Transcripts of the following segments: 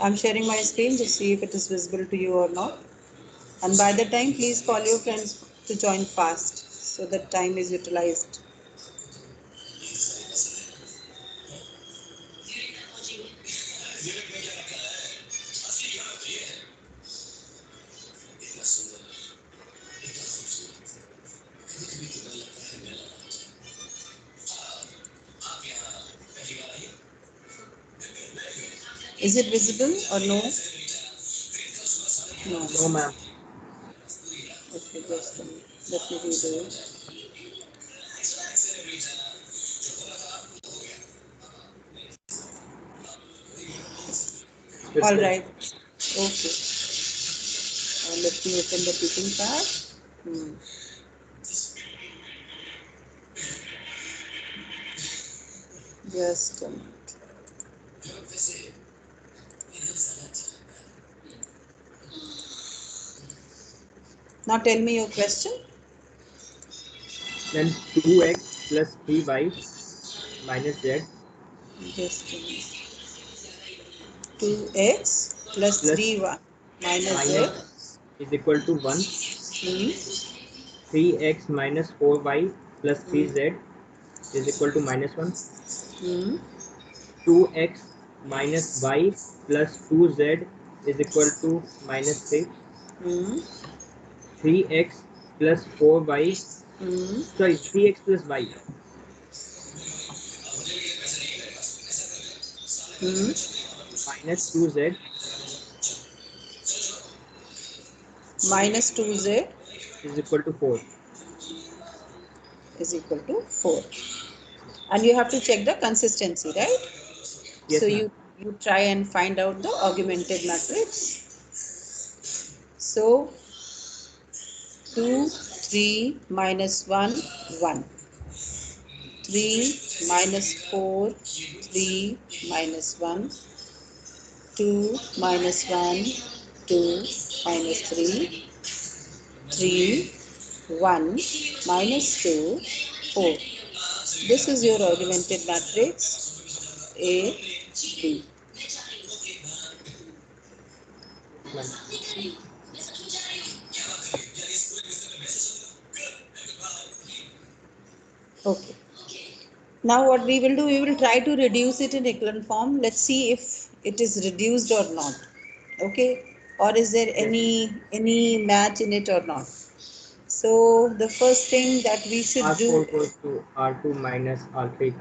I'm sharing my screen to see if it is visible to you or not. And by the time, please call your friends to join fast so that time is utilized. Is it visible or no? No. No, ma'am. Okay, just a minute. Let me redo it. It's All there. right. Okay. Let me open the teaching pad. Hmm. Just a minute. Now tell me your question. Then 2x plus 3y minus z Just a minute. 2x plus plus 3y minus z. minus is equal to 1. Hmm. 3x minus 4y plus Hmm. 3z is equal to minus 1. Hmm. 2x minus y plus 2z is equal to minus 3. Hmm. 3x plus 4y, Hmm. sorry, 3x plus y Hmm. minus 2z Minus 2z is equal to 4. is equal to 4. And you have to check the consistency, right? So Yes, ma'am. you try and find out the augmented matrix. So 2, 3 minus 1, 1. 3 minus 4, 3 minus 1. 2 minus 1, 2 minus 3, 3, 1 minus 2, 4. This is your augmented matrix A, B. Yes, ma'am. Okay. Now what we will do, we will try to reduce it in echelon form. Let's see if it is reduced or not. Okay. Or is there Yes, ma'am. any match in it or not? So the first thing that we should do, R4 goes to R2 minus R3.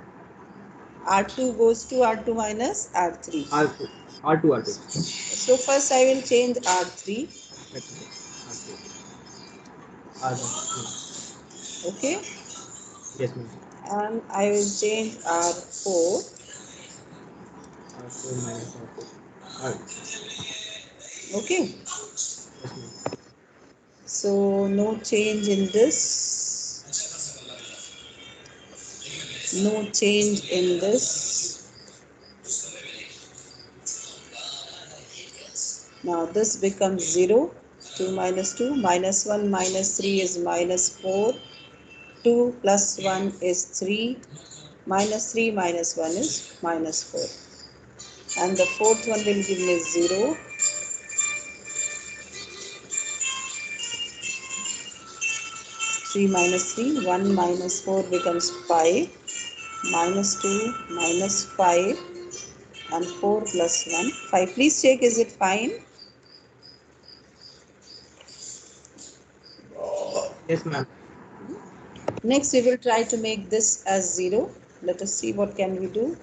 R2 goes to R2 minus R3. R2, R2, R2. So first I will change R3. Let me check. R3, R1. Okay. Yes, ma'am. And I will change R4. R4 minus R4. R. Okay. Yes, ma'am. So no change in this. No change in this. Now this becomes 0. 2 minus 2. Minus 1 minus 3 is minus 4. 2 plus 1 is 3. Minus 3 minus 1 is minus 4. And the fourth one will give me 0. 3 minus 3. 1 minus 4 becomes 5. Minus 2 minus 5. And 4 plus 1. 5. Please check, is it fine? Yes, ma'am. Next we will try to make this as 0. Let us see what can we do.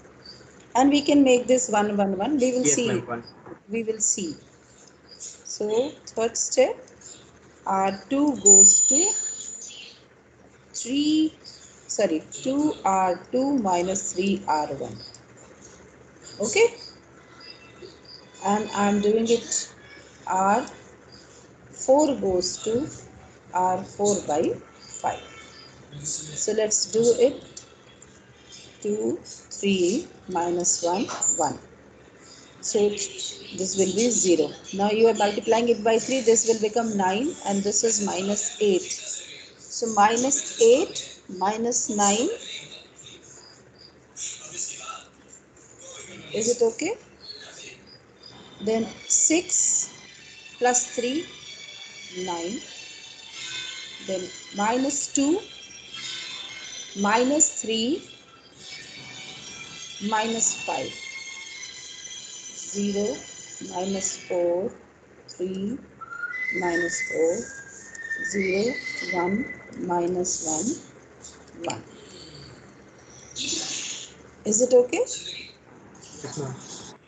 And we can make this 1 1 1. We will Yes, see. ma'am. 1. We will see. So third step, R2 goes to 3, sorry, 2R2 minus 3R1. Okay. And I'm doing it, R4 goes to R4 by 5. So let's do it. 2, 3 minus 1, 1. So this will be 0. Now you are multiplying it by 3. This will become 9 and this is minus 8. So minus 8 minus 9. Is it okay? Then 6 plus 3, 9. Then minus 2, minus 3, minus 5. 0, minus 4, 3, minus 4, 0, 1, minus 1, 1. Is it okay? Yes, ma'am.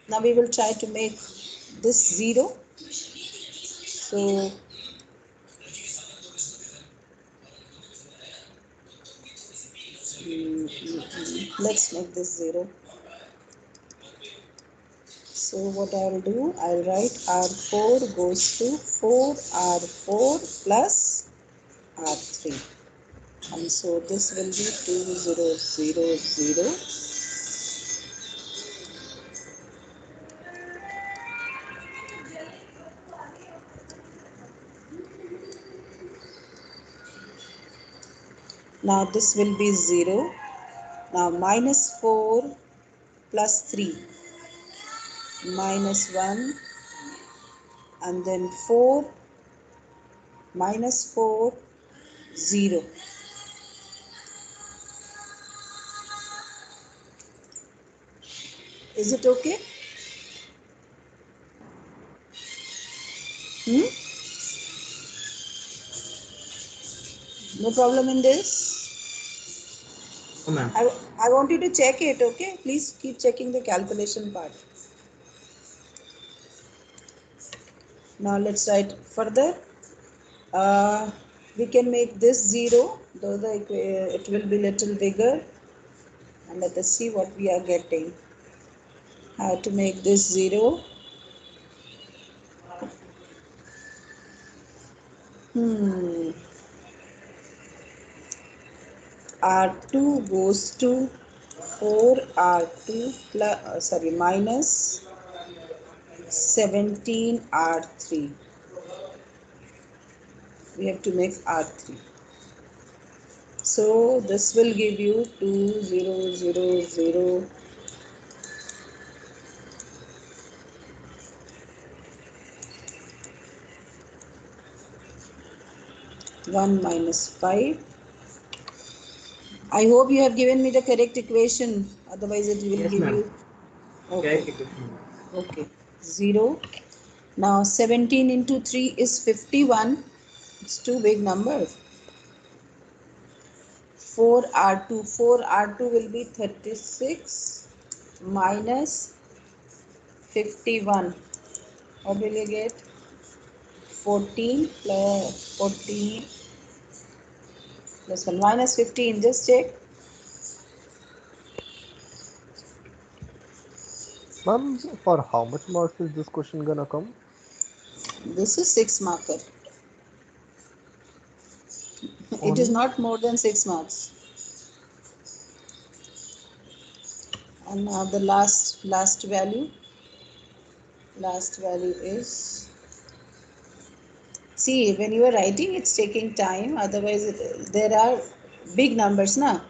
Now we will try to make this 0. So let's make this 0. So what I'll do, I'll write R4 goes to 4R4 plus R3. And so this will be 2000. Now this will be 0. Now minus 4 plus 3, minus 1, and then 4, minus 4, 0. Is it okay? No problem in this? No, ma'am. I want you to check it, okay? Please keep checking the calculation part. Now let's write further. We can make this 0, though it will be little bigger. And let us see what we are getting. How to make this 0. R2 goes to 4R2 plus, minus 17R3. We have to make R3. So this will give you 2000. 1 minus 5. I hope you have given me the correct equation. Otherwise it will Yes, give ma'am. you. Okay. Correct equation. Okay. 0. Now 17 into 3 is 51. It's two big numbers. 4R2. 4R2 will be 36 minus 51. What will you get? 14 plus 14 plus 1 minus 15. Just check. Ma'am, for how much marks is this question gonna come? This is 6 marker. It is Only? not more than 6 marks. And now the last value is, see, when you are writing it's taking time, otherwise there are big numbers now,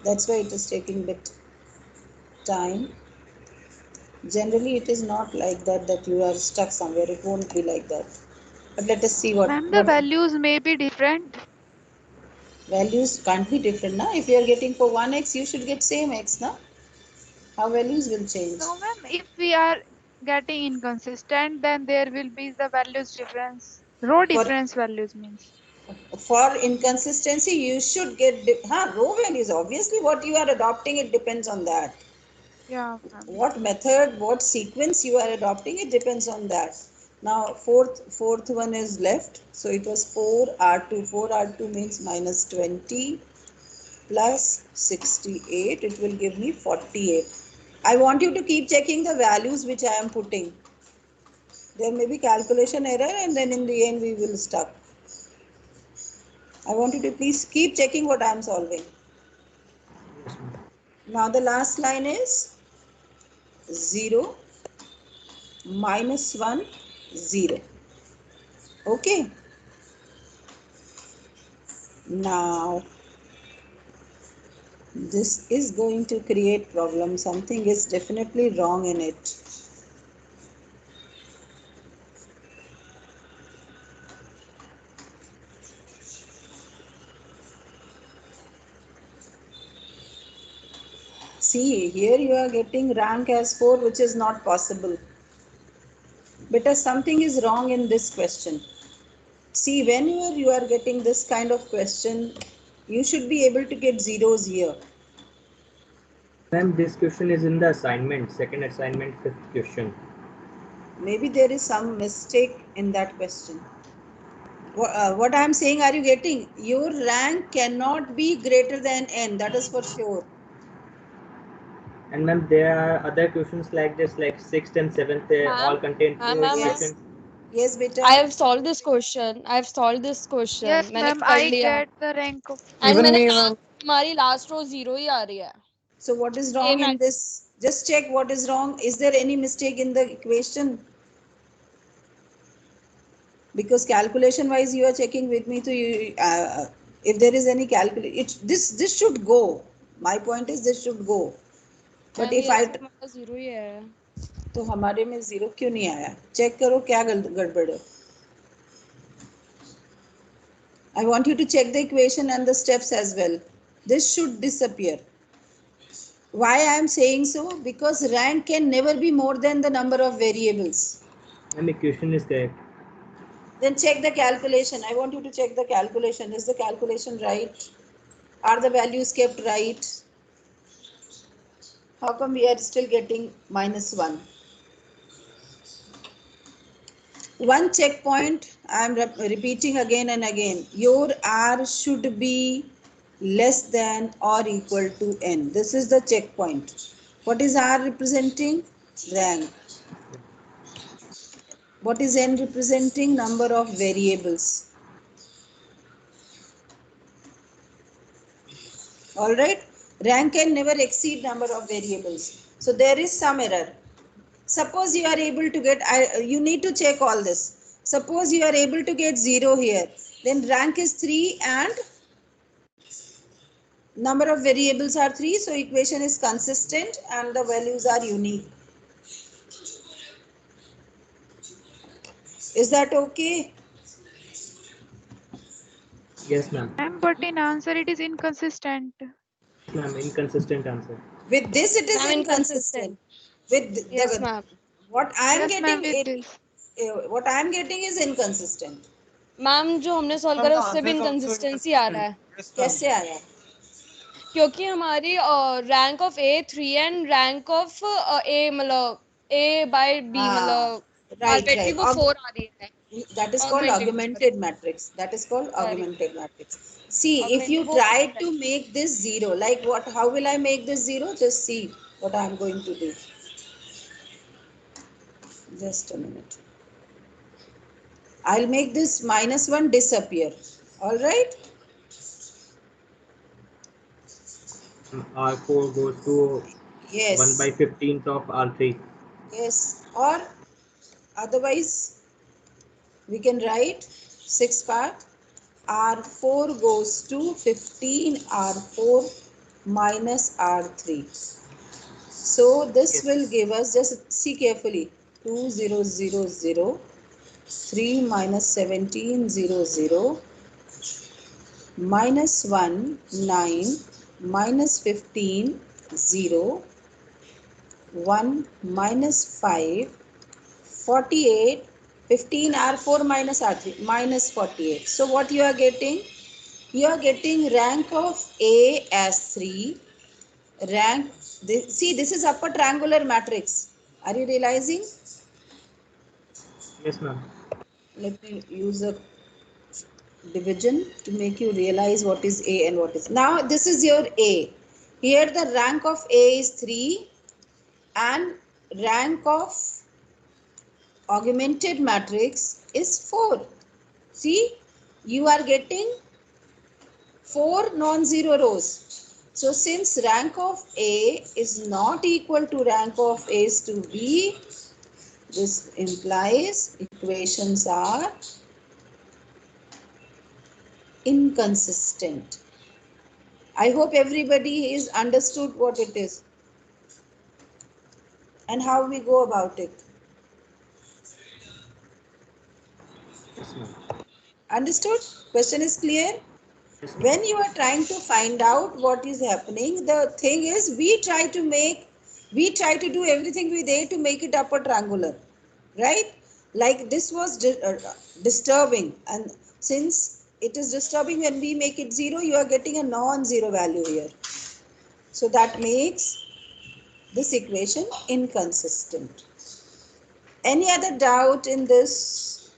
that's why it is taking bit time. Generally it is not like that you are stuck somewhere, it won't be like that. But let us see Ma'am, the what values may be different. values can't be different now. If you are getting for 1x, you should get same x now. How values will change? No, ma'am, if we are getting inconsistent, then there will be the values difference. Row for difference values means. for inconsistency you should get row values. Obviously what you are adopting, it depends on that. Yeah, ma'am. What method, what sequence you are adopting, it depends on that. Now fourth one is left, so it was 4R2. 4R2 means minus 20 plus 68, it will give me 48. I want you to keep checking the values which I am putting. There may be calculation error and then in the end we will stuck. I want you to please keep checking what I am solving. Yes, ma'am. Now the last line is 0, minus 1, 0. Okay. Now this is going to create problem. Something is definitely wrong in it. See, here you are getting rank as 4, which is not possible. Because something is wrong in this question. See, whenever you are getting this kind of question, you should be able to get zeros here. Ma'am, this question is in the assignment, second assignment, fifth question. Maybe there is some mistake in that question. What I am saying, are you getting? Your rank cannot be greater than n, that is for sure. And ma'am, there are other questions like this, like sixth and seventh, all contain two Yes. questions. Yes, beta. I have solved this question. Yes, मैंने ma'am, कर I लिया get the rank of and 4. Even मैंने me, कहा ma'am. हमारी last row 0 ही आ रही है. So what is A wrong in matrix. this? Just check what is wrong. Is there any mistake in the equation? Because calculation wise you are checking with me, so you, if there is any calculation, this should go. My point is this should go. But ma'am if ये I, तो हमारा 0 ही है. तो हमारे में zero क्यों नहीं आया? चेक करो क्या गड़बड़ है. I want you to check the equation and the steps as well. This should disappear. Why I am saying so? Because rank can never be more than the number of variables. Ma'am, equation is correct. Then check the calculation. I want you to check the calculation. Is the calculation right? Are the values kept right? How come we are still getting -1? One checkpoint I am repeating again and again. Your R should be less than or equal to n. This is the checkpoint. What is R representing? Rank. What is n representing? Number of variables. All right. Rank can never exceed number of variables. So there is some error. Suppose you are able to get, you need to check all this. Suppose you are able to get 0 here, then rank is 3 and number of variables are 3, so equation is consistent and the values are unique. Is that okay? Yes, ma'am. Ma'am, but in answer it is inconsistent. Ma'am, inconsistent answer. With this it is ma'am inconsistent. inconsistent. With Yes the ma'am. what I am Yes, ma'am, getting with it, this. what I am getting is inconsistent. Ma'am जो हमने solve करा उससे भी inconsistency आ रहा है. कैसे आया? क्योंकि हमारी rank of A 3 and rank of A मतलब ए बाय बी मतलब Right, अल्टीमेटली right. वो 4 आ रही है. That is called Augmented. augmented matrix. That is called Sorry. augmented matrix. See, if Augmented you वो try 4 है. to make this 0, like what, how will I make this 0? Just see what I am going to do. Just a minute. I'll make this -1 disappear. All right. R4 goes to 1 by Yes. 15th of R3. Yes. Or otherwise, we can write 6 part. R4 goes to 15 R4 minus R3. So this Yes. will give us, just see carefully, 2000, 3 minus 1700, minus 1, 9, minus 15, 0, 1 minus 5, 48, 15 R4 minus R3, minus 48. So what you are getting? You are getting rank of A as 3, rank, see this is upper triangular matrix. Are you realizing? Yes, ma'am. Let me use a division to make you realize what is A and what is. Now this is your A. Here the rank of A is 3 and rank of augmented matrix is 4. See, you are getting 4 non-zero rows. So since rank of A is not equal to rank of A is to B, this implies equations are inconsistent. I hope everybody is understood what it is and how we go about it. Yes, ma'am. Understood? Question is clear? When you are trying to find out what is happening, the thing is we try to do everything with A to make it upper triangular, right? Like this was disturbing, and since it is disturbing, when we make it 0, you are getting a non-zero value here. So that makes this equation inconsistent. Any other doubt in this?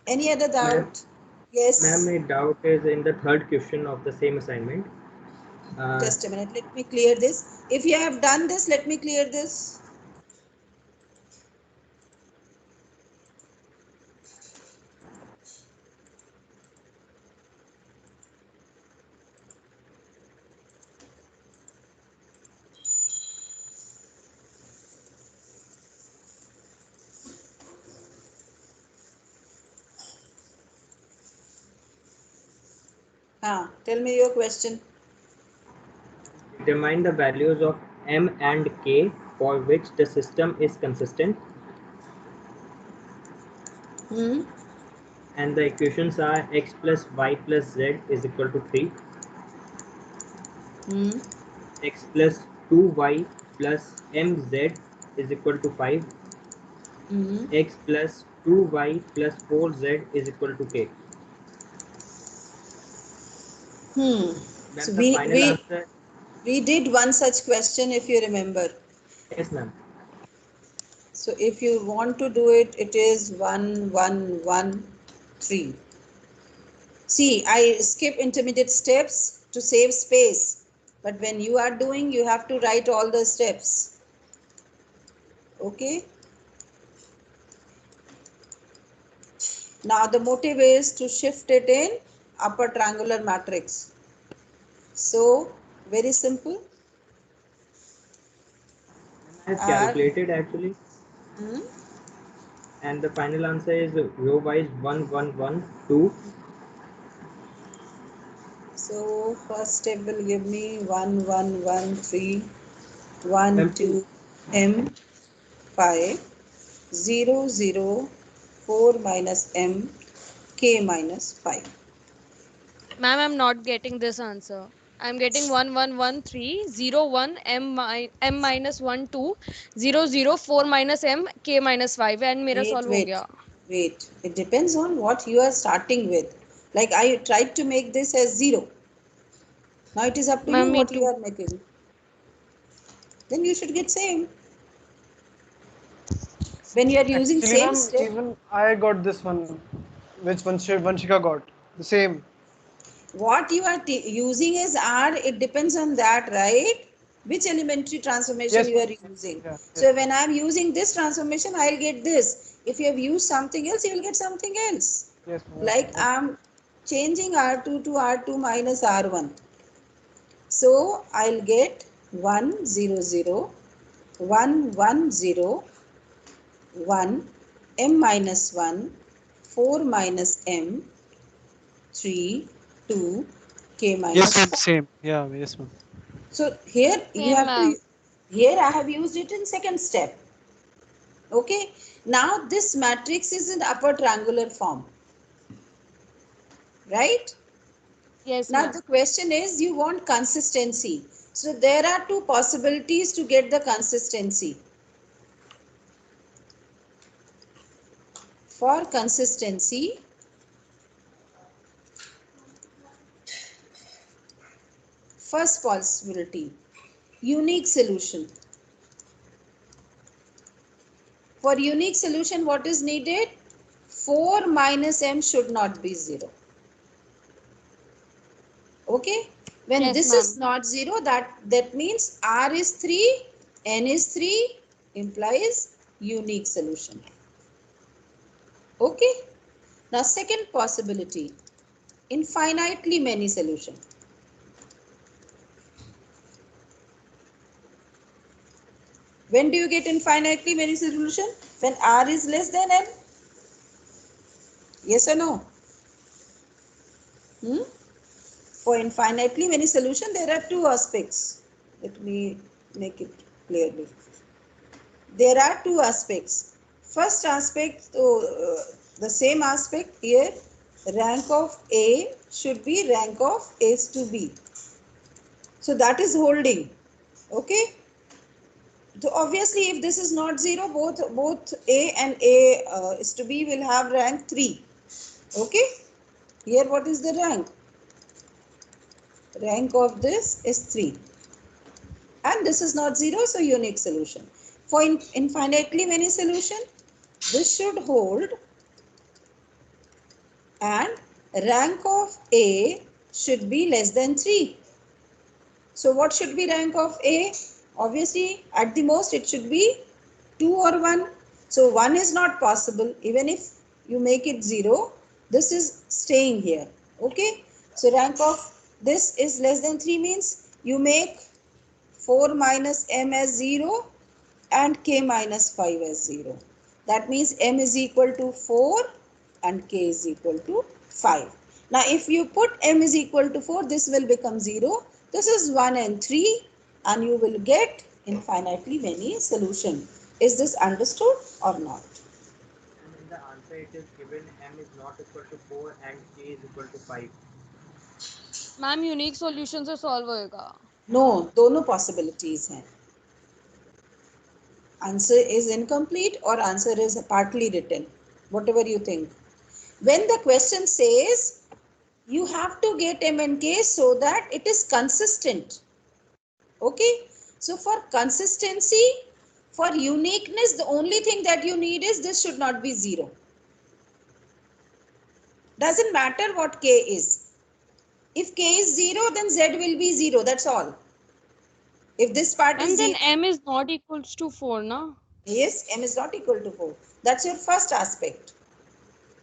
Any other Ma'am, doubt? Yes. my doubt is in the third question of the same assignment. Just a minute, let me clear this. If you have done this, let me clear this. Tell me your question. Determine the values of m and k for which the system is consistent. And the equations are x plus y plus z is equal to 3. X plus 2y plus mz is equal to 5. X plus 2y plus 4z is equal to k. So Ma'am, the final answer. we did one such question, if you remember. Yes, ma'am. So if you want to do it, it is 1 1 1 3. See, I skip intermediate steps to save space, but when you are doing, you have to write all the steps. Okay. Now the motive is to shift it in upper triangular matrix. So very simple. I have calculated actually. Hmm? And the final answer is row wise 1 1 1 2. So first step will give me 1 1 1 3 1 2 m 5 0 0 4 minus m k minus 5. Ma'am, I'm not getting this answer. I'm getting 1 1 1 3 0 1 m minus 1 2 0 0 4 minus m k minus 5 and मेरा Wait, solve हो wait, गया. wait. It depends on what you are starting with. Like I tried to make this as 0. Now it is up to you Ma'am, me what you too. are making. Then you should get same. When you are using Actually, same ma'am, step, even I got this one, which Vanshika got. The same. what you are using is R, it depends on that, right? Which elementary transformation Yes, you ma'am. are using. Yeah, yes, So ma'am. when I am using this transformation, I'll get this. If you have used something else, you will get something else. Yes, ma'am. Like I'm changing R2 to R2 minus R1. So I'll get 1 0 0 1 1 0 1 m minus 1 4 minus m 3 2 k Yes, minus ma'am. 4. Same. Yeah, yes, ma'am. So here you Same, have to, ma'am. here I have used it in second step. Okay. Now this matrix is in upper triangular form, right? Yes, Now ma'am. the question is you want consistency. So there are two possibilities to get the consistency. For consistency, first possibility, unique solution. For unique solution, what is needed? 4 minus m should not be 0. Okay. When Yes, this is ma'am. not 0, that means R is 3, N is 3, implies unique solution. Okay. Now second possibility, infinitely many solution. When do you get infinitely many solution? When R is less than N. Yes or no? For infinitely many solution, there are two aspects. Let me make it clearly. There are two aspects. First aspect, The same aspect here, rank of A should be rank of A to B. So that is holding. Okay. So obviously if this is not 0, both A and A is to B will have rank 3. Okay. Here what is the rank? Rank of this is 3. And this is not 0, so unique solution. For infinitely many solution, this should hold and rank of A should be less than 3. So what should be rank of A? Obviously at the most it should be 2 or 1. So 1 is not possible. Even if you make it 0, this is staying here. Okay. So rank of this is less than 3 means you make 4 minus m as 0 and k minus 5 as 0. That means m is equal to 4 and k is equal to 5. Now if you put m is equal to 4, this will become 0. This is 1 and 3 and you will get infinitely many solution. Is this understood or not? And in the answer it is given m is not equal to 4 and k is equal to 5. Ma'am unique solution से solve होएगा. No, दोनों possibilities हैं. Answer is incomplete or answer is partly written. Whatever you think. When the question says you have to get m and k so that it is consistent. Okay. So for consistency, for uniqueness, the only thing that you need is this should not be 0. Doesn't matter what k is. If k is 0, then z will be 0. That's all. If this part is And then 0. m is not equals to 4, na? Yes, m is not equal to 4. That's your first aspect.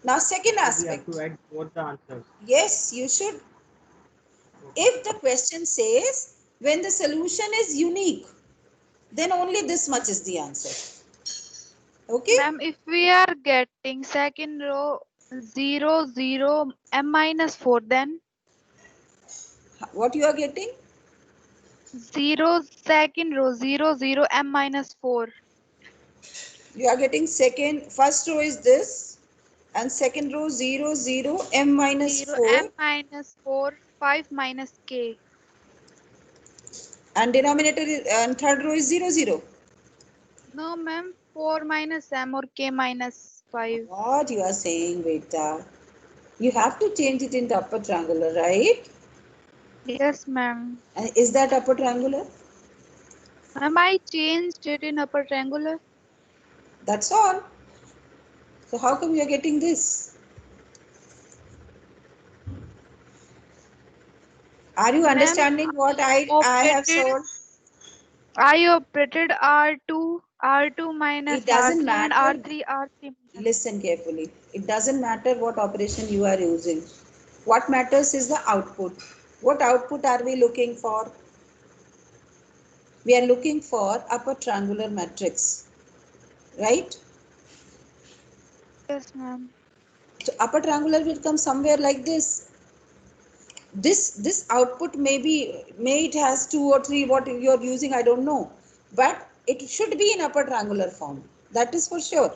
Now second So we aspect. have to add both the answers. Yes, you should. Okay. If the question says when the solution is unique, then only this much is the answer. Okay. Ma'am, if we are getting second row 0, 0, m minus 4, then What you are getting? 0, second row 0, 0, m minus 4. You are getting first row is this and second row 0, 0, m minus 0, 4 m minus 4, 5 minus k. and denominator and third row is 0, 0. No, ma'am, 4 minus m or k minus 5. What you are saying, beta? You have to change it into upper triangular, right? Yes, ma'am. And is that upper triangular? Ma'am, I changed it in upper triangular. That's all. So how come you are getting this? Are you Ma'am, understanding what I have solved? I operated R2 minus It doesn't R3 and matter. R3 minus. Listen carefully. It doesn't matter what operation you are using. What matters is the output. What output are we looking for? We are looking for upper triangular matrix, right? Yes, ma'am. So upper triangular will come somewhere like this. This output may it has 2 or 3 what you are using, I don't know, but it should be in upper triangular form. That is for sure.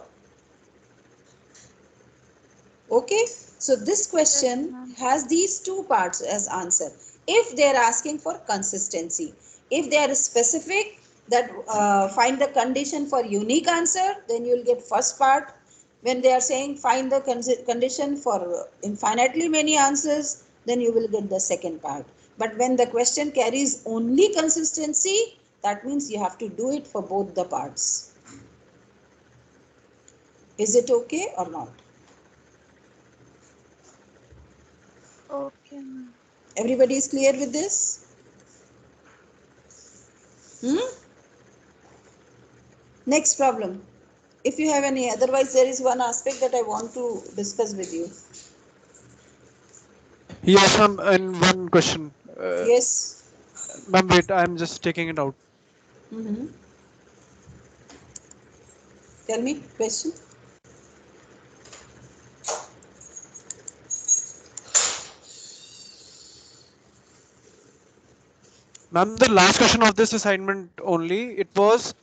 Okay, so this question has these two parts as answer. If they are asking for consistency, if they are specific that find the condition for unique answer, then you will get first part. When they are saying find the condition for infinitely many answers, then you will get the second part. But when the question carries only consistency, that means you have to do it for both the parts. Is it okay or not? Okay, ma'am. Everybody is clear with this? Next problem. If you have any, otherwise there is one aspect that I want to discuss with you. Yes, ma'am. And one question. Yes. Ma'am, wait. I'm just taking it out. Mm-hmm. Tell me question. Ma'am, the last question of this assignment only, it was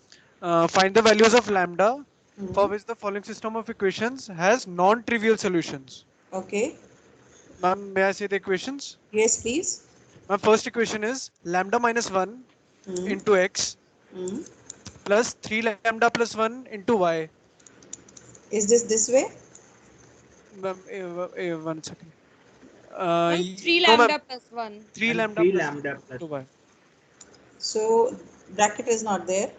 find the values of lambda for which the following system of equations has non-trivial solutions. Okay. Ma'am, may I say the equations? Yes, please. My first equation is lambda minus 1 Hmm. into x Hmm. plus 3 lambda plus 1 into y. Is this way? Ma'am, 1 second. Ma'am, 3 No, ma'am. lambda plus 1. 3 And lambda 3 plus 1 lambda plus into y. So bracket is not there.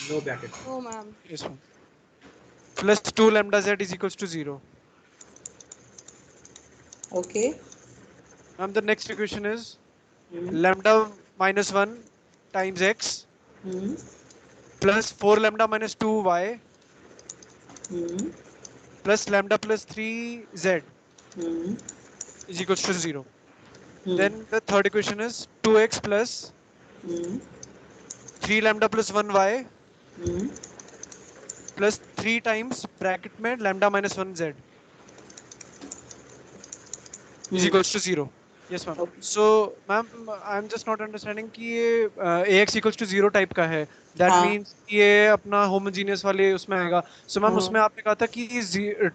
no bracket. No, ma'am. Yes, ma'am. Plus 2 lambda z is equals to 0. Okay. Ma'am, the next equation is Hmm. lambda minus 1 times x Hmm. plus 4 lambda minus 2 y Hmm. plus lambda plus 3 z Hmm. is equals to 0. Hmm. Then the third equation is 2x plus Hmm. 3 lambda plus 1 y Hmm. plus 3 times bracket में lambda minus 1 z is Hmm. equals to 0. Yes, ma'am. Okay. So, ma'am, I'm just not understanding कि ये ax equals to 0 type का है. That हाँ. means ये अपना homogeneous वाले उसमें आएगा. So, ma'am, हाँ. उसमें आपने कहा था कि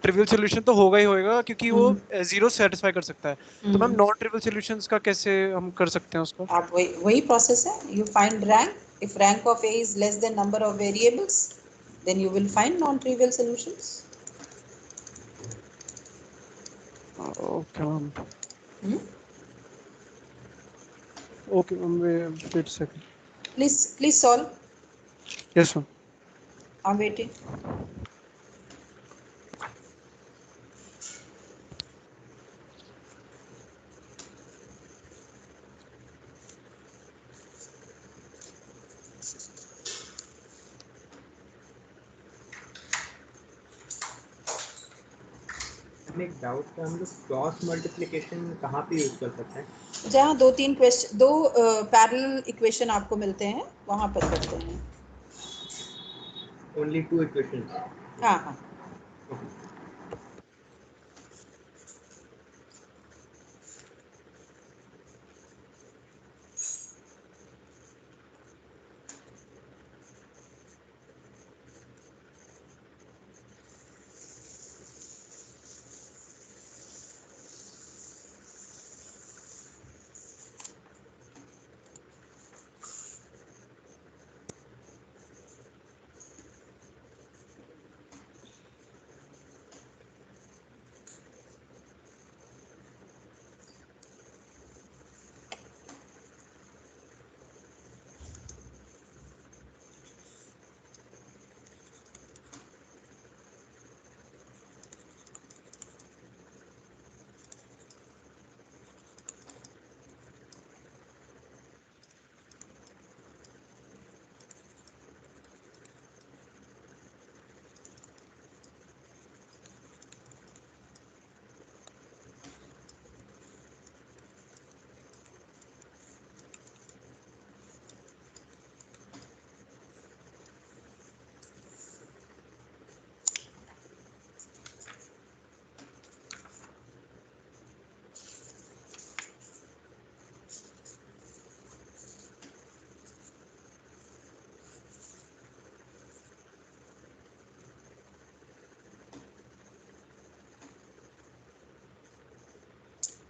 trivial solution तो होगा ही होगा क्योंकि वो हम्म. 0 satisfy कर सकता है. तो hmm. Ma'am non trivial solutions का कैसे हम कर सकते हैं उसको? आप वही process है. You find rank. If rank of A is less than number of variables, then you will find non-trivial solutions. Okay, ma'am. Hmm? Okay, ma'am. Wait a second. Please solve. Yes, ma'am. I'm waiting. एक doubt था, हम लोग cross multiplication कहाँ पे use कर सकते हैं? जहाँ दो पैरेलल इक्वेशन आपको मिलते हैं वहां पर करते हैं. Only 2 equations. हाँ हाँ.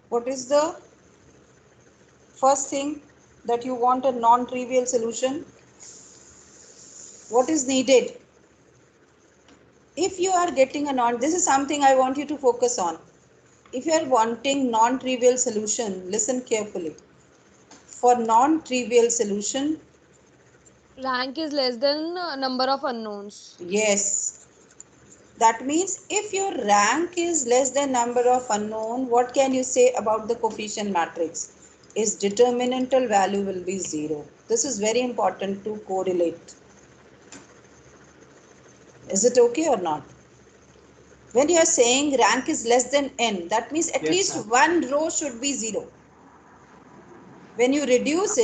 What is the first thing that you want a non-trivial solution? What is needed? If you are getting this is something I want you to focus on. If you are wanting non-trivial solution, listen carefully. For non-trivial solution, Rank is less than number of unknowns. yes. That means if your rank is less than number of unknown, what can you say about the coefficient matrix? Its determinantal value will be 0. This is very important to correlate. Is it okay or not? When you are saying rank is less than n, that means at least one row should be 0. When you reduce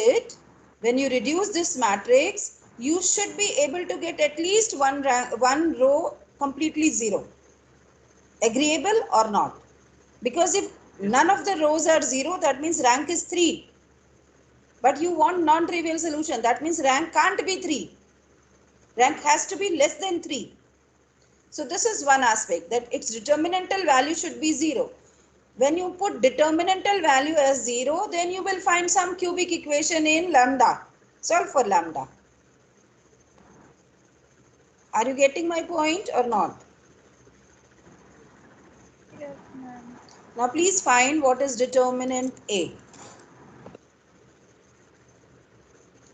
this matrix, you should be able to get at least one row completely 0. Agreeable or not? Because if none of the rows are 0, that means rank is 3. But you want non-trivial solution, that means rank can't be 3. Rank has to be less than 3. So this is one aspect, that its determinantal value should be 0. When you put determinantal value as 0, then you will find some cubic equation in lambda. Solve for lambda. Are you getting my point or not? Yes, ma'am. Now please find what is determinant A.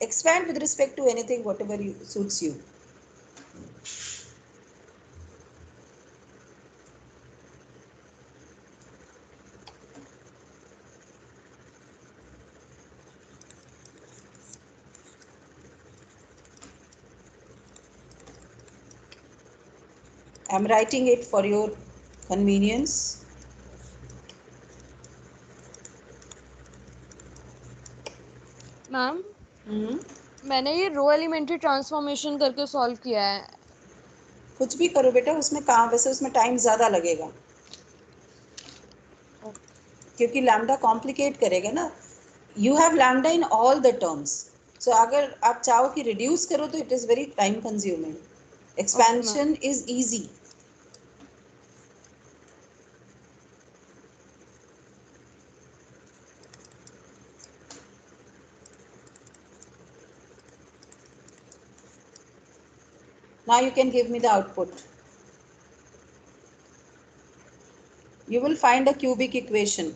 Expand with respect to anything, whatever suits you. I'm writing it for your convenience. Ma'am hmm, मैंने ये row elementary transformation करके solve किया है. कुछ भी करो बेटा, उसमें कहाँ, वैसे उसमें टाइम ज़्यादा लगेगा क्योंकि लैम्डा कॉम्प्लिकेट करेगा ना. You have lambda in all the terms. So अगर आप चाहो कि रिड्यूस करो तो it is very time consuming. Expansion is easy. Now you can give me the output. You will find a cubic equation.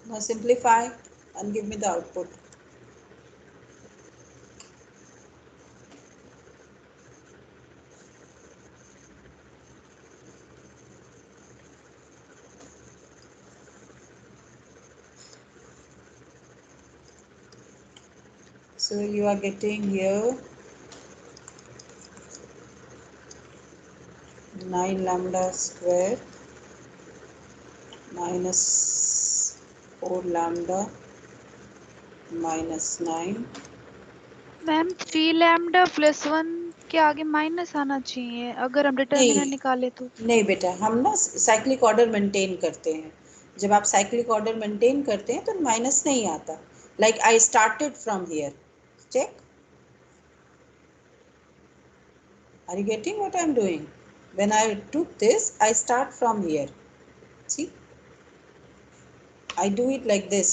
Now simplify and give me the output. So you are getting here 9 lambda square minus 4 lambda minus 9. Ma'am 3 lambda plus 1 के आगे minus आना चाहिए अगर हम determinant नहीं निकाले तो. नहीं बेटा, हम ना साइक्लिक ऑर्डर मेंटेन करते हैं. जब आप साइक्लिक ऑर्डर मेंटेन करते हैं तो माइनस नहीं आता. Like I started from here. Check. Are you getting what I'm doing? When I took this, I start from here. See? I do it like this.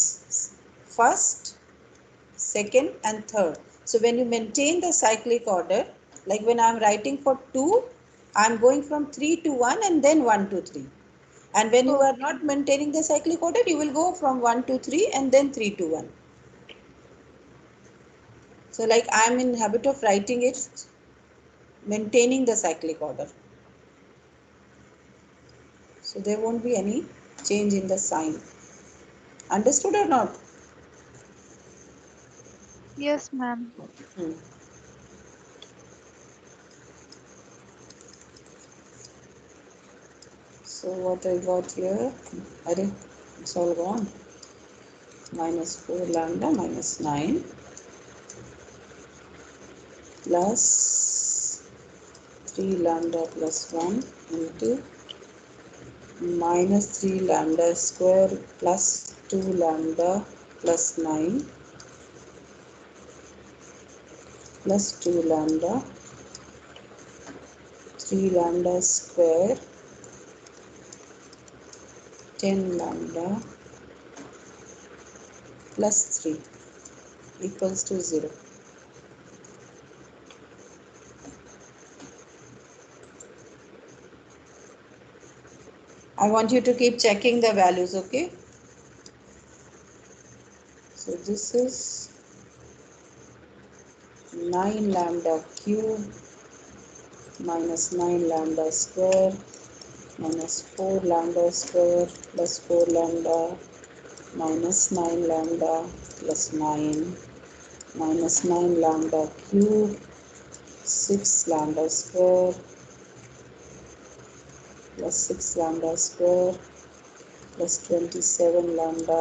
First, second and third. So when you maintain the cyclic order, like when I'm writing for 2, I'm going from 3 to 1 and then 1 to 3. And when you are not maintaining the cyclic order, you will go from 1 to 3 and then 3 to 1. So like I'm in habit of writing it maintaining the cyclic order. So there won't be any change in the sign. Understood or not? Yes, ma'am. Hmm. So what I got here, it's all gone. Minus 4 lambda minus 9 plus 3 lambda plus 1 into minus 3 lambda square plus 2 lambda plus 9 plus 2 lambda 3 lambda square 10 lambda plus 3 equals to 0. I want you to keep checking the values, okay? So this is 9 lambda cube minus 9 lambda square minus 4 lambda square plus 4 lambda minus 9 lambda plus 9 minus 9 lambda cube 6 lambda square plus 6 lambda square plus 27 lambda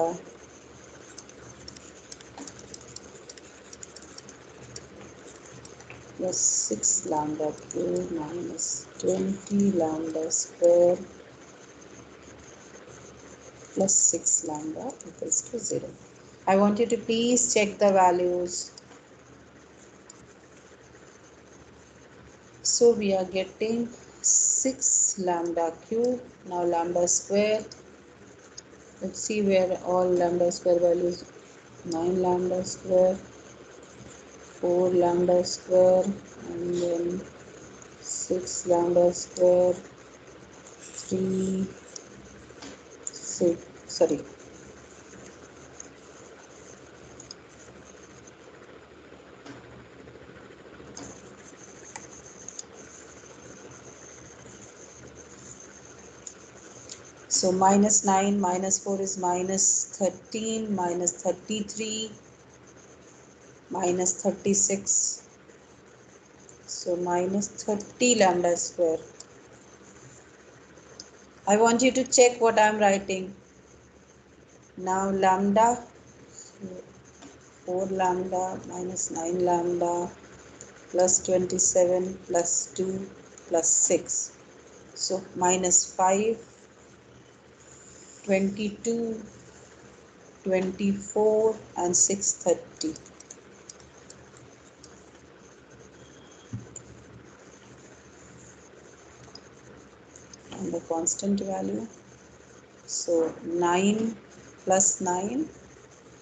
plus 6 lambda cube minus 20 lambda square plus 6 lambda equals to 0. I want you to please check the values. So we are getting 6 lambda cube. Now lambda square. Let's see where all lambda square values. 9 lambda square, 4 lambda square, and then 6 lambda square, 3, 6, sorry. So minus 9 minus 4 is minus 13 minus 33 minus 36. So minus 30 lambda square. I want you to check what I am writing. Now lambda, 4 lambda minus 9 lambda plus 27 plus 2 plus 6. So minus 5, 22, 24 and 630. And the constant value. So 9 plus 9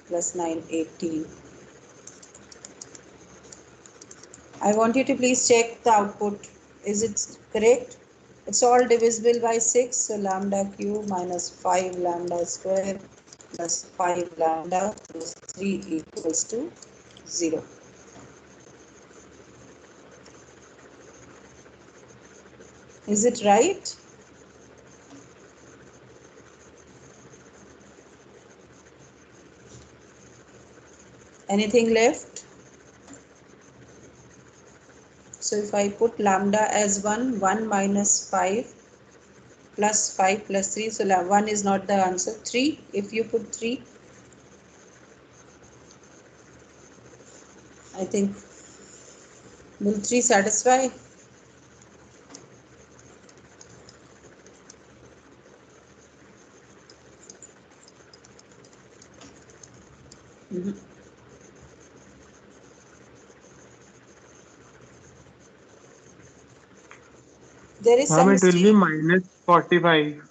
plus 9, 18. I want you to please check the output. Is it correct? It's all divisible by 6. So lambda cube minus 5 lambda square plus 5 lambda plus 3 equals to 0. Is it right? Anything left? So if I put lambda as 1, 1 minus 5 plus 5 plus 3. So 1 is not the answer. 3, if you put 3, I think, will 3 satisfy? Mhm. There is some Ma'am, it will be mistake. minus 45.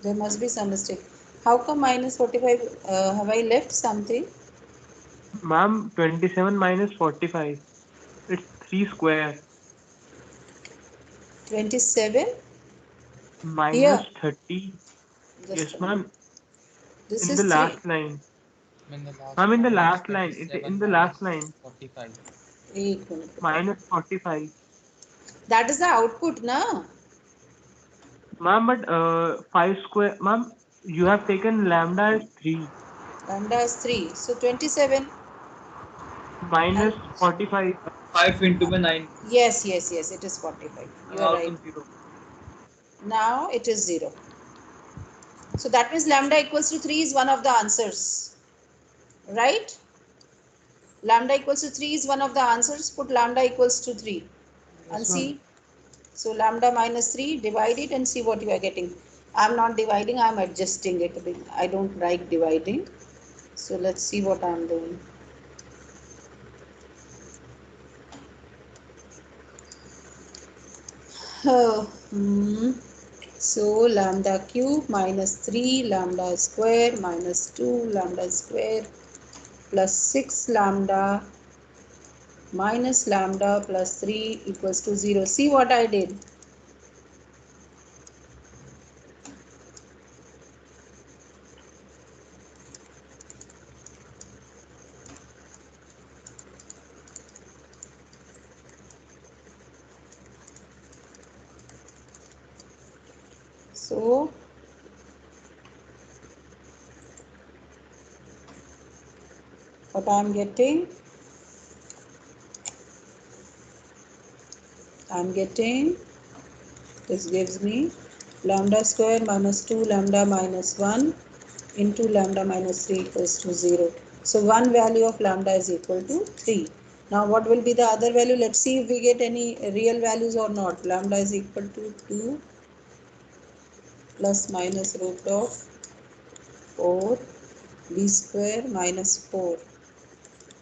There must be some mistake. How come minus 45? Have I left something? Ma'am, 27 minus 45. It's 3 square 27? minus Here, 30. just Yes, a minute. ma'am. This In is the 3. last line. In the last Ma'am, in the line, it's last line. 27 In the last minus line. 45. एक minute, -45. that is the output na. Ma'am, but 5 square, ma'am, you have taken lambda as 3 Lambda is 3, so 27. minus And 45. 5 into 9. yes, yes, yes, it is 45. And You are right. outcome 0. Now it is 0. So that means lambda equals to 3 is one of the answers, right? Lambda equals to 3 is one of the answers. Put lambda equals to 3 and see. So lambda minus 3, divide it and see what you are getting. I'm not dividing, I'm adjusting it. I don't like dividing. So let's see what I'm doing. So lambda cube minus 3 lambda square minus 2 lambda square plus 6 lambda minus lambda plus 3 equals to 0. See what I did? So what I'm getting? This gives me lambda square minus 2 lambda minus 1 into lambda minus 3 equals to 0. So one value of lambda is equal to 3. Now what will be the other value? Let's see if we get any real values or not. Lambda is equal to 2 plus minus root of 4 b square minus 4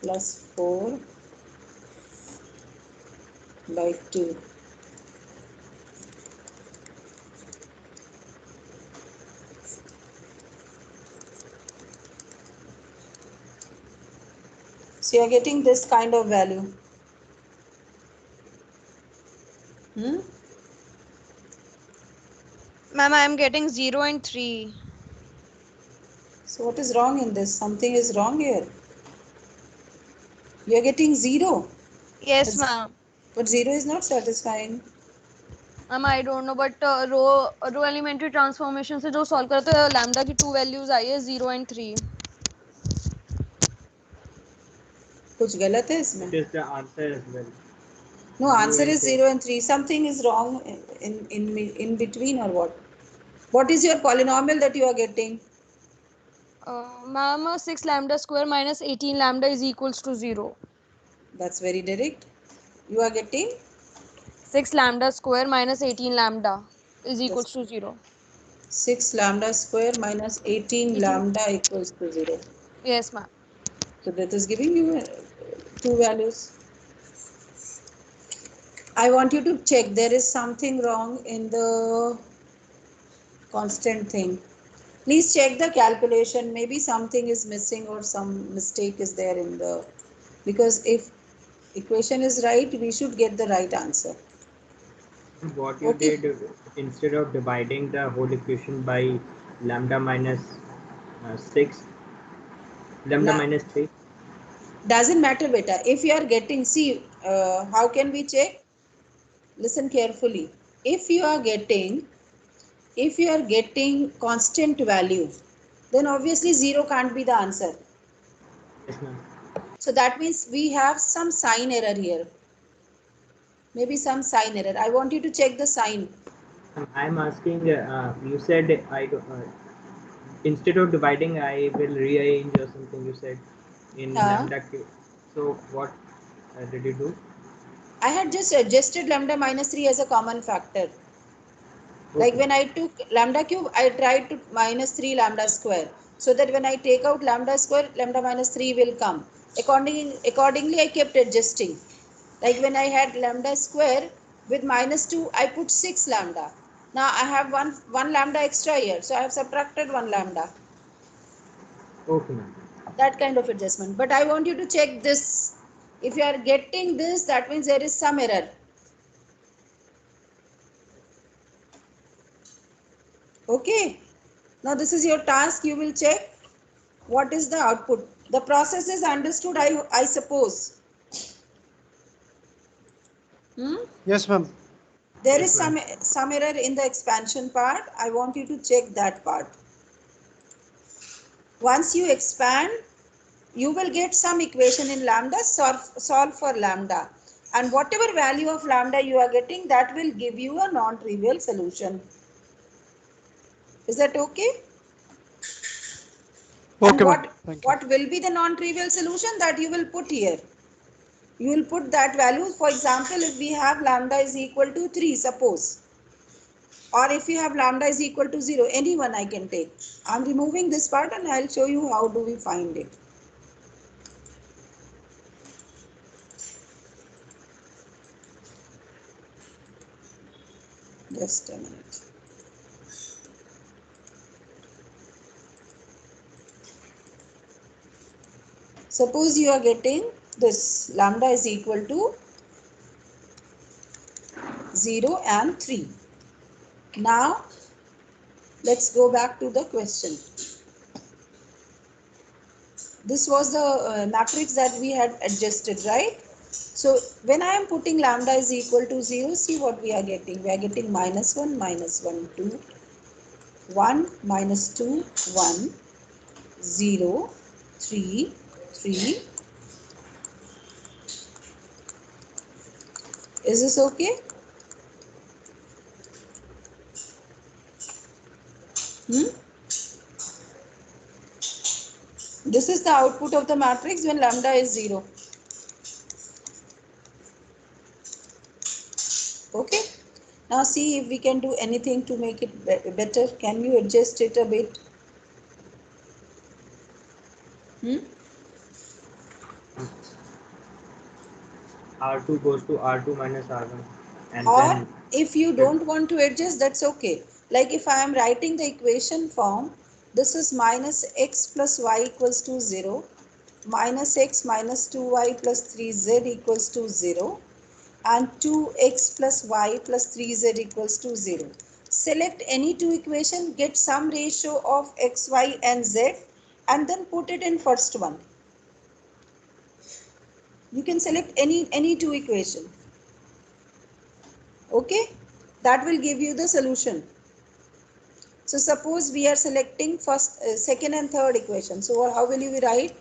plus 4 by 2. So you are getting this kind of value. Ma'am, I am getting 0 and 3. So what is wrong in this? Something is wrong here. You are getting 0. Yes, ma'am. But 0 is not satisfying. Ma'am I don't know but row elementary transformation से जो solve करते हैं lambda की 2 values आई है 0 and 3. कुछ गलत है इसमें? It is the answer as well. No, answer is 0 and 3. Something is wrong in between or what? What is your polynomial that you are getting? Ma'am, 6 lambda square minus 18 lambda is equals to 0. That's very direct. You are getting 6 lambda square minus 18 lambda is equals to 0. 6 lambda square minus 18 lambda equals to 0. Yes, ma'am. So that is giving you two values. I want you to check. There is something wrong in the constant thing. Please check the calculation. Maybe something is missing or some mistake is there in the, because if equation is right, we should get the right answer. What you did, instead of dividing the whole equation by lambda minus 6, lambda minus 3. Doesn't matter, beta. If you are getting, see, how can we check? Listen carefully. If you are getting constant value, then obviously 0 can't be the answer. Yes, ma'am. So that means we have some sign error here. Maybe some sign error. I want you to check the sign. I'm asking, you said instead of dividing, I will rearrange or something you said in lambda cube. So what did you do? I had just adjusted lambda minus 3 as a common factor. Okay. Like when I took lambda cube, I tried to minus 3 lambda square. So that when I take out lambda square, lambda minus 3 will come. Accordingly, I kept adjusting. Like when I had lambda square with minus 2, I put 6 lambda. Now I have one lambda extra here. So I have subtracted 1 lambda. Okay, ma'am. That kind of adjustment. But I want you to check this. If you are getting this, that means there is some error. Okay. Now this is your task. You will check what is the output. The process is understood, I suppose. Yes, ma'am. There Yes, is ma'am. some error in the expansion part. I want you to check that part. Once you expand, you will get some equation in lambda. Solve for lambda, and whatever value of lambda you are getting, that will give you a non-trivial solution. Is that okay? And Okay, ma'am. Thank you. what will be the non-trivial solution that you will put here? You will put that value. For example, if we have lambda is equal to 3, suppose, or if you have lambda is equal to 0, anyone I can take. I'm removing this part and I'll show you how do we find it. Just a minute. Suppose you are getting this lambda is equal to 0 and 3. Now let's go back to the question. This was the matrix that we had adjusted, right? So when I am putting lambda is equal to 0, see what we are getting. We are getting -1, -1, 2, 1, -2, 1, 0, 3, 3. Is this okay? This is the output of the matrix when lambda is 0. Okay. Now see if we can do anything to make it better. Can you adjust it a bit? R2 goes to R2 minus R1, and Or then if you don't want to adjust, that's okay. Like if I am writing the equation form, this is minus x plus y equals to 0, minus x minus 2y plus 3z equals to 0, and 2x plus y plus 3z equals to 0. Select any two equation, get some ratio of x, y and z, and then put it in first one. You can select any two equation. Okay, that will give you the solution. So suppose we are selecting first, second and third equation. So how will you write?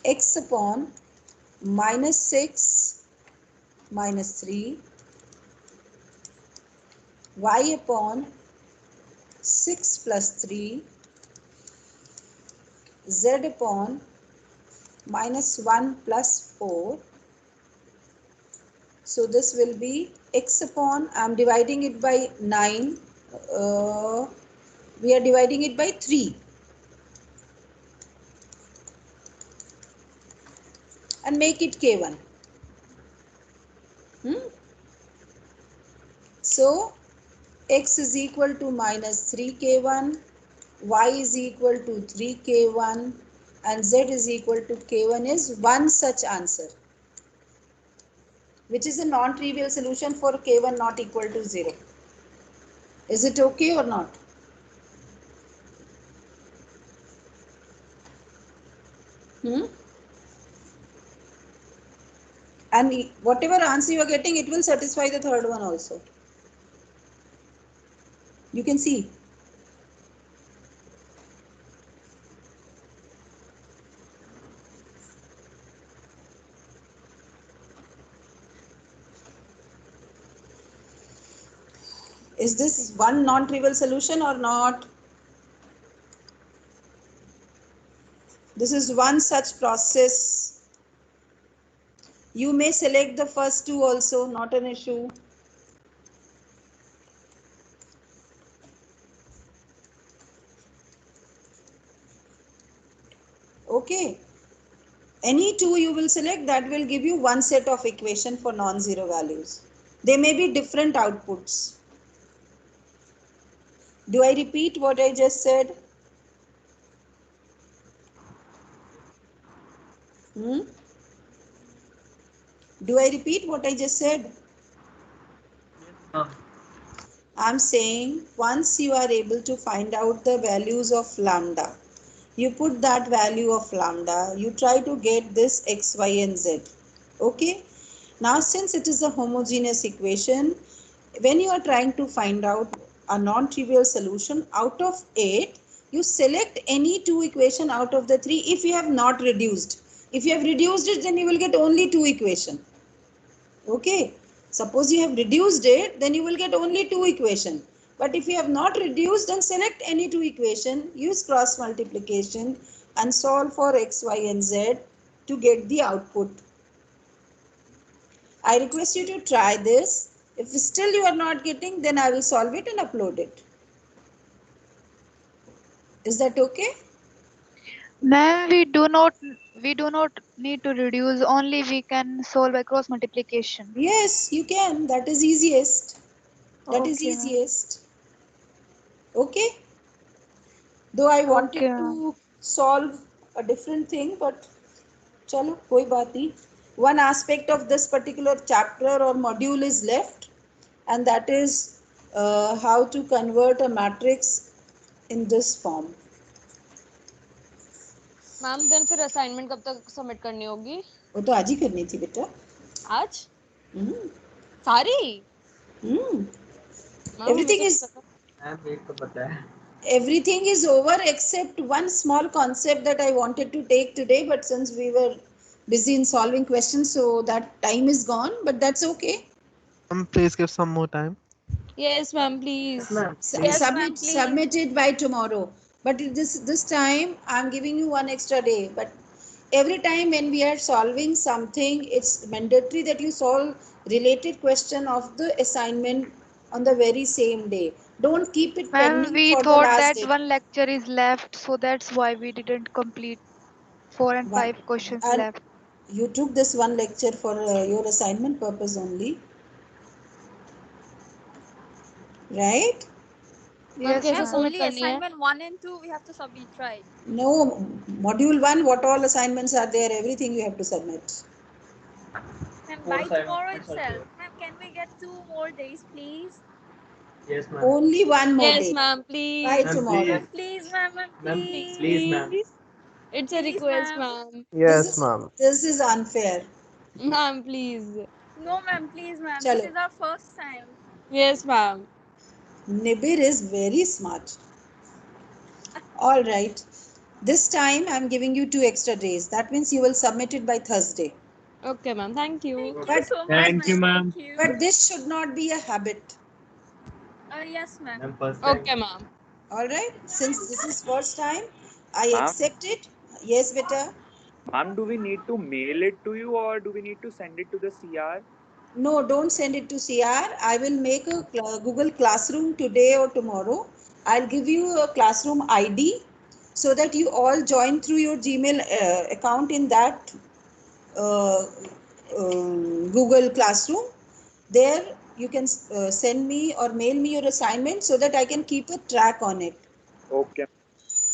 X upon minus 6 minus 3, y upon 6 plus 3, z upon minus 1 plus 4. So this will be x upon, I am dividing it by 9, we are dividing it by 3. And make it k1. So x is equal to minus 3k1, y is equal to 3k1, and z is equal to k1 is one such answer, which is a non-trivial solution for k1 not equal to 0. Is it okay or not? And whatever answer you are getting, it will satisfy the third one also. You can see. Is this one non-trivial solution or not? This is one such process. You may select the first two also, not an issue. Okay. Any two you will select, that will give you one set of equation for non-zero values. They may be different outputs. Do I repeat what I just said? Do I repeat what I just said? I'm saying once you are able to find out the values of lambda, you put that value of lambda, you try to get this x, y and z. Okay. Now, since it is a homogeneous equation, when you are trying to find out a non-trivial solution out of 8, you select any two equation out of the 3 if you have not reduced. If you have reduced it, then you will get only two equation. Okay. Suppose you have reduced it, then you will get only two equation. But if you have not reduced, then select any two equation, use cross multiplication and solve for x, y and z to get the output. I request you to try this. If still you are not getting, then I will solve it and upload it. Is that okay? Ma'am, we do not need to reduce, only we can solve by cross multiplication. Yes, you can. That is easiest. That is Okay, ma'am. easiest. Okay. Though I wanted Okay, ma'am. to solve a different thing, but chalo, koi baat nahi. One aspect of this particular chapter or module is left, and that is how to convert a matrix in this form. Ma'am then फिर assignment कब तक submit करनी होगी? वो तो आज ही करनी थी बेटा. आज हम्म. सारी? हम्म. मैम मुझे Everything तो is पता. मैम एक तो पता है. everything is over except one small concept that I wanted to take today, but since we were busy in solving questions, so that time is gone, but that's okay. Please give some more time. Yes ma'am, please. Ma'am Yes, ma'am, please. Submit it by tomorrow. But this time I'm giving you one extra day. But every time when we are solving something, it's mandatory that you solve related question of the assignment on the very same day. Don't keep it Ma'am, pending we for the thought last that day. one lecture is left, so that's why we didn't complete 4 and One, 5 questions and left. you took this one lecture for your assignment purpose only, right? Ma'am Yes, कैसे Ma'am, ma'am. Submit only करनी है? assignment 1 and 2 we have to submit, right? No, module 1, what all assignments are there, everything you have to submit. Ma'am, 4 by tomorrow assignments are itself. there. Ma'am, can we get 2 more days, please? Yes ma'am. Only one more Yes day ma'am, by please. Ma'am tomorrow. please. Ma'am, please, ma'am, ma'am, Ma'am please. please ma'am. Please. It's a Please, request ma'am. ma'am. This Yes, is ma'am. this is unfair. Ma'am please. No, ma'am, please, ma'am. This Chalo, is our first time. Yes ma'am. Nibir is very smart. All right. This time I'm giving you 2 extra days. That means you will submit it by Thursday. Okay ma'am, thank you. Thank you But so much, Thank you, ma'am. ma'am. Thank you. but this should not be a habit. Yes, ma'am. Ma'am first time. Okay ma'am. All right. Since this is first time, I Ma'am, accept it. Yes, beta. ma'am, do we need to mail it to you or do we need to send it to the CR? No, don't send it to CR. I will make a Google Classroom today or tomorrow. I'll give you a classroom ID so that you all join through your Gmail account in that uh, Google Classroom. There you can send me or mail me your assignment so that I can keep a track on it. Okay.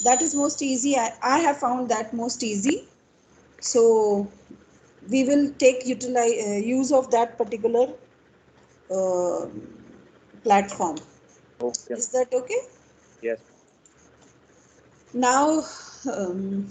That is most easy. I have found that most easy. So we will take use of that particular uh, platform. Okay. Is that okay? Yes. Now, um,